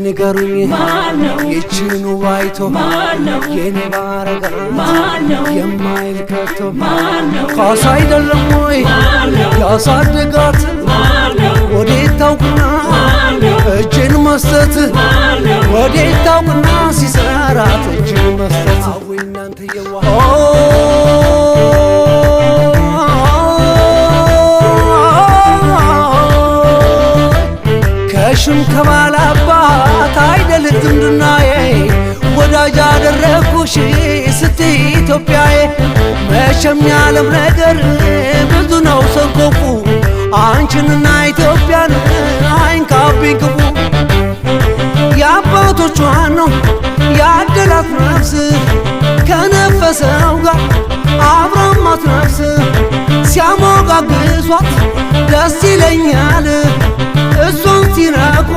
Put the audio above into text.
ንገሩኝ ይችን ዋይቶ የኔ ባረጋ የማይል ከቶ ካሳ አይደለም ወይ ያሳደጋት ወዴት ታውቅና እጅን መስጠት ወዴት ታውቅና ሲሰራት እጅን መስጠት እናንተ የዋ ከሽም ከባላባት አይደል ዝምድናዬ ወዳጅ አደረኩሽ ስትይ ኢትዮጵያዬ መቼም ያለም ነገር ብዙ ነው ሰንኮፉ አንቺንና ኢትዮጵያን አይንካብኝ ክፉ የአባቶቿን ነው ያደላት ነፍስ ከነፈሰው ጋር አብራማት ነፍስ ሲያሞጋግሷት ደስ ይለኛል እሷን ሲነኩ